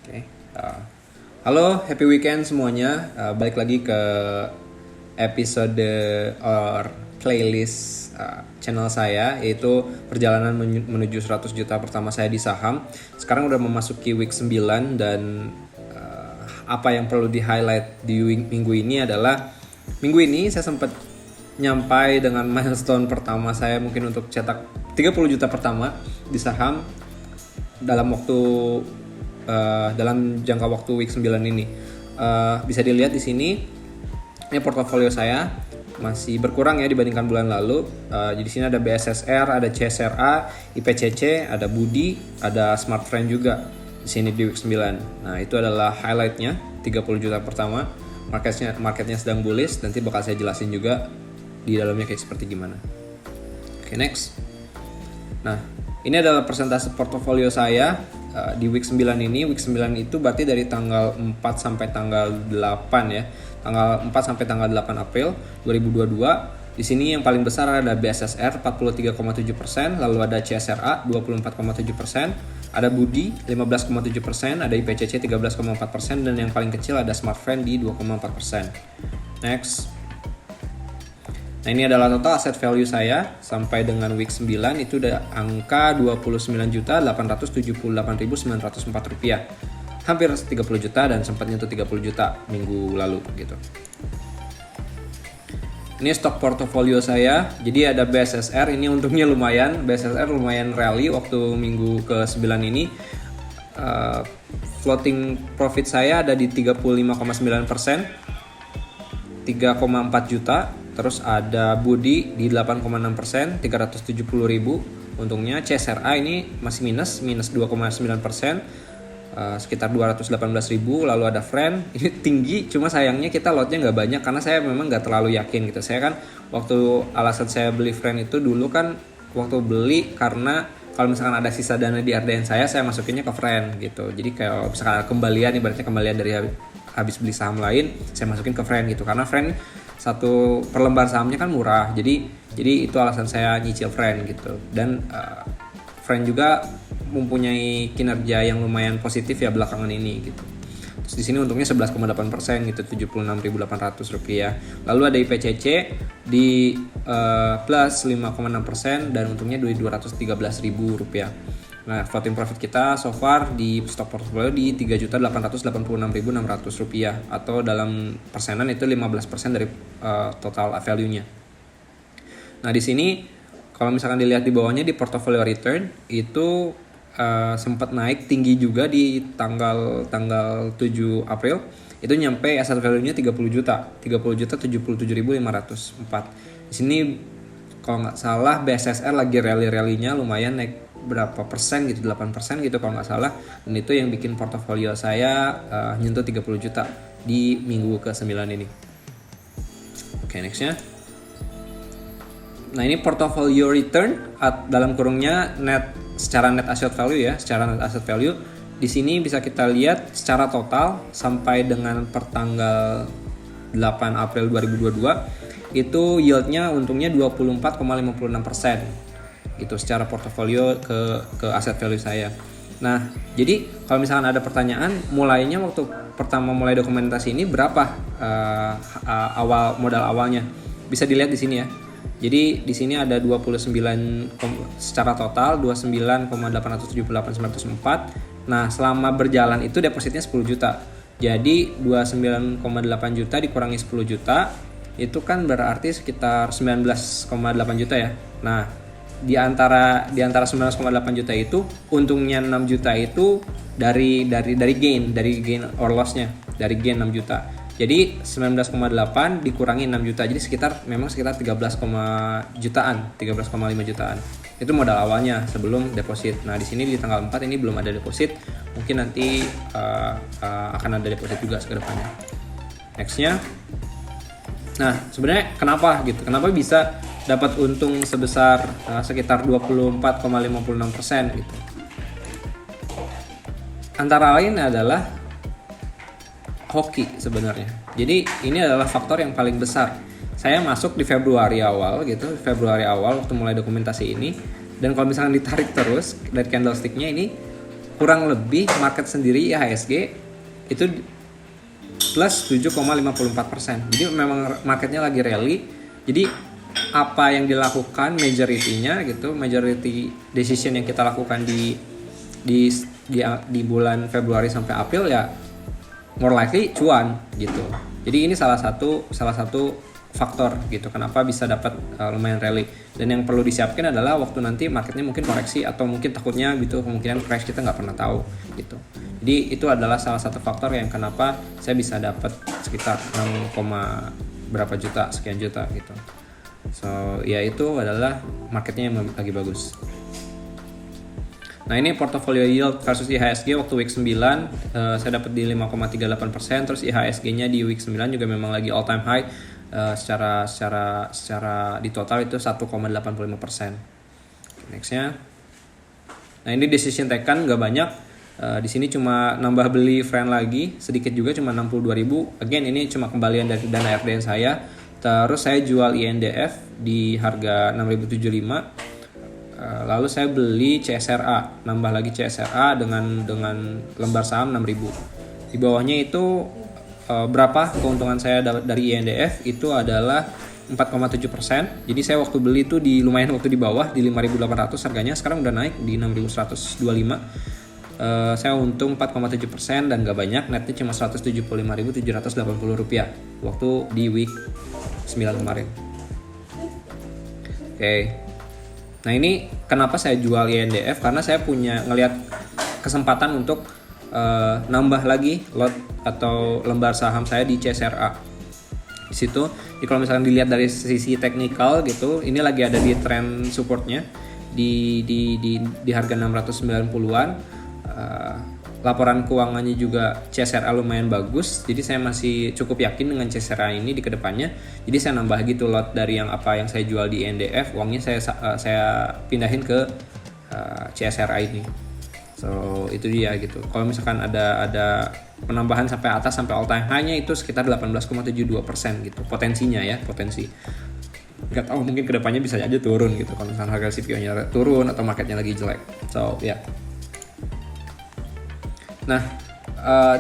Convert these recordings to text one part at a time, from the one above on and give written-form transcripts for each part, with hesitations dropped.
Oke. Uh, Halo, happy weekend semuanya. Balik lagi ke episode or playlist channel saya, yaitu perjalanan menuju 100 juta pertama saya di saham. Sekarang udah memasuki week 9 dan apa yang perlu di highlight di minggu ini adalah minggu ini saya sempat nyampai dengan milestone pertama saya mungkin untuk cetak 30 juta pertama di saham dalam jangka waktu week 9 ini. Bisa dilihat di sini, ini portofolio saya masih berkurang ya dibandingkan bulan lalu. Di sini ada BSSR, ada CSRA, IPCC, ada Budi, ada Smart Friend juga di sini di week 9. Nah, itu adalah highlightnya 30 juta pertama. Marketnya sedang bullish, nanti bakal saya jelasin juga di dalamnya kayak seperti gimana. Oke, next. Nah, ini adalah persentase portofolio saya di week 9 ini. Week 9 itu berarti dari tanggal 4 sampai tanggal 8 ya. Tanggal 4 sampai tanggal 8 April 2022. Di sini yang paling besar ada BSSR 43,7%, lalu ada CSRA 24,7%, ada Budi 15,7%, ada IPCC 13,4%, dan yang paling kecil ada Smart Friend di 2,4%. Next. Nah, ini adalah total aset value saya sampai dengan week 9 itu udah angka 29.878.904 rupiah. Hampir 30 juta dan sempat nyentuh 30 juta minggu lalu gitu. Ini stok portofolio saya. Jadi ada BSSR, ini untungnya lumayan. BSSR lumayan rally waktu minggu ke-9 ini. Floating profit saya ada di 35,9%, 3,4 juta. Terus ada Budi di 8,6%, 370.000 untungnya. CSRA ini masih minus 2,9%, sekitar 218.000. Lalu ada Friend, ini tinggi, cuma sayangnya kita lotnya nggak banyak karena saya memang nggak terlalu yakin gitu. Saya kan waktu alasan saya beli Friend itu dulu kan waktu beli karena kalau misalkan ada sisa dana di RDN saya masukinnya ke Friend gitu. Jadi kayak misalkan ada kembalian, ibaratnya kembalian dari habis beli saham lain, saya masukin ke Friend gitu. Karena Friend satu per lembar sahamnya kan murah, jadi itu alasan saya nyicil Friend gitu. Dan Friend juga mempunyai kinerja yang lumayan positif ya belakangan ini gitu. Terus di sini untungnya 11,8% gitu, 76.800 rupiah. Lalu ada IPCC di plus 5,6% dan untungnya 213.000 rupiah. Nah, floating profit kita so far di stok portfolio di 3.886.600 rupiah, atau dalam persenan itu 15% dari total value-nya. Nah, di sini kalau misalkan dilihat di bawahnya di portfolio return itu sempat naik tinggi juga di tanggal 7 April. Itu nyampe asset value-nya 30 juta 77.504. Di sini kalau nggak salah BSSR lagi rally-rallynya lumayan, naik berapa persen gitu, 8% gitu kalau nggak salah. Dan itu yang bikin portofolio saya nyentuh 30 juta di minggu ke-9 ini. Oke, nextnya. Nah, ini portfolio return dalam kurungnya secara net asset value ya, secara net asset value. Di sini bisa kita lihat secara total sampai dengan pertanggal 8 April 2022 itu yieldnya untungnya 24,56% gitu secara portofolio ke aset value saya. Nah, jadi kalau misalkan ada pertanyaan, mulainya waktu pertama mulai dokumentasi ini berapa modal awalnya? Bisa dilihat di sini ya. Jadi di sini ada 29 secara total 29,878.904. Nah, selama berjalan itu depositnya 10 juta. Jadi 29,8 juta dikurangi 10 juta itu kan berarti sekitar 19,8 juta ya. Nah, di antara 19,8 juta itu untungnya 6 juta itu dari gain or loss-nya, dari gain 6 juta. Jadi 19,8 dikurangi 6 juta. Jadi sekitar 13,5 jutaan. Itu modal awalnya sebelum deposit. Nah, di sini di tanggal 4 ini belum ada deposit. Mungkin nanti akan ada deposit juga ke depannya. Next-nya. Nah, sebenarnya kenapa gitu? Kenapa bisa dapat untung sebesar sekitar 24,56% gitu? Antara lain adalah hoki sebenarnya. Jadi ini adalah faktor yang paling besar. Saya masuk di Februari awal waktu mulai dokumentasi ini, dan kalau misalkan ditarik terus dari candlesticknya ini kurang lebih market sendiri IHSG itu plus 7,54%. Jadi memang marketnya lagi rally. Jadi apa yang dilakukan majority-nya gitu, majority decision yang kita lakukan di bulan Februari sampai April ya more likely cuan gitu. Jadi ini salah satu faktor gitu kenapa bisa dapat lumayan rally. Dan yang perlu disiapkan adalah waktu nanti marketnya mungkin koreksi atau mungkin takutnya gitu kemungkinan crash, kita nggak pernah tahu gitu. Jadi itu adalah salah satu faktor yang kenapa saya bisa dapat sekitar 6, berapa juta, sekian juta gitu. So ya itu adalah marketnya yang lagi bagus. Nah ini portfolio yield versus IHSG waktu week 9 saya dapat di 5,38%. Terus IHSG-nya di week 9 juga memang lagi all time high, secara di total itu 1,85%. Nextnya, nah ini decision taken nggak banyak. Di sini cuma nambah beli friend lagi sedikit juga, cuma 62.000. Again ini cuma kembalian dari dana RDN saya. Terus saya jual INDF di harga 6.075. Lalu saya beli CSRA, nambah lagi CSRA dengan lembar saham 6.000. Di bawahnya itu berapa keuntungan saya dari INDF itu adalah 4,7%. Jadi saya waktu beli itu lumayan waktu di bawah di 5.800 harganya, sekarang udah naik di 6.125. Saya untung 4,7% dan gak banyak, netnya cuma Rp175.780 waktu di week 9 kemarin. Oke. Nah ini kenapa saya jual INDF, karena saya punya ngelihat kesempatan untuk nambah lagi lot atau lembar saham saya di CSRA. Di situ, kalau misalkan dilihat dari sisi teknikal gitu, ini lagi ada di trend supportnya di harga 690-an. Laporan keuangannya juga CSRA lumayan bagus, jadi saya masih cukup yakin dengan CSRA ini di kedepannya. Jadi saya nambah gitu lot dari yang saya jual di NDF, uangnya saya pindahin ke CSRA ini. So itu dia gitu. Kalau misalkan ada penambahan sampai atas sampai all time high-nya itu sekitar 18,72% gitu potensinya ya, potensi. Nggak tahu, mungkin kedepannya bisa aja turun gitu kalau misalkan harga CPO-nya turun atau marketnya lagi jelek. So ya. Nah,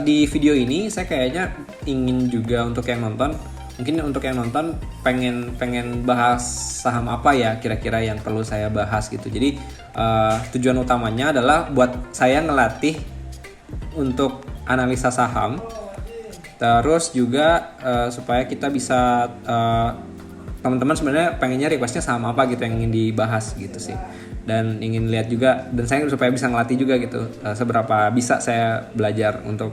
di video ini saya kayaknya ingin juga untuk yang nonton, mungkin untuk yang nonton pengen bahas saham apa ya kira-kira yang perlu saya bahas gitu. Jadi tujuan utamanya adalah buat saya ngelatih untuk analisa saham, terus juga supaya kita bisa teman-teman sebenarnya pengennya requestnya saham apa gitu yang ingin dibahas gitu sih. Dan ingin lihat juga, dan saya supaya bisa ngelatih juga gitu seberapa bisa saya belajar untuk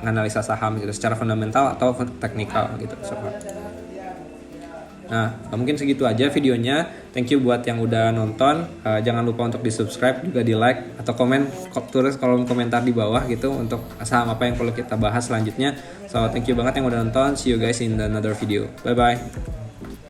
menganalisa saham gitu secara fundamental atau teknikal gitu. Nah mungkin segitu aja videonya. Thank you buat yang udah nonton. Jangan lupa untuk di subscribe, juga di like atau tulis kolom komentar di bawah gitu untuk saham apa yang perlu kita bahas selanjutnya. So thank you banget yang udah nonton. See you guys in another video. Bye bye.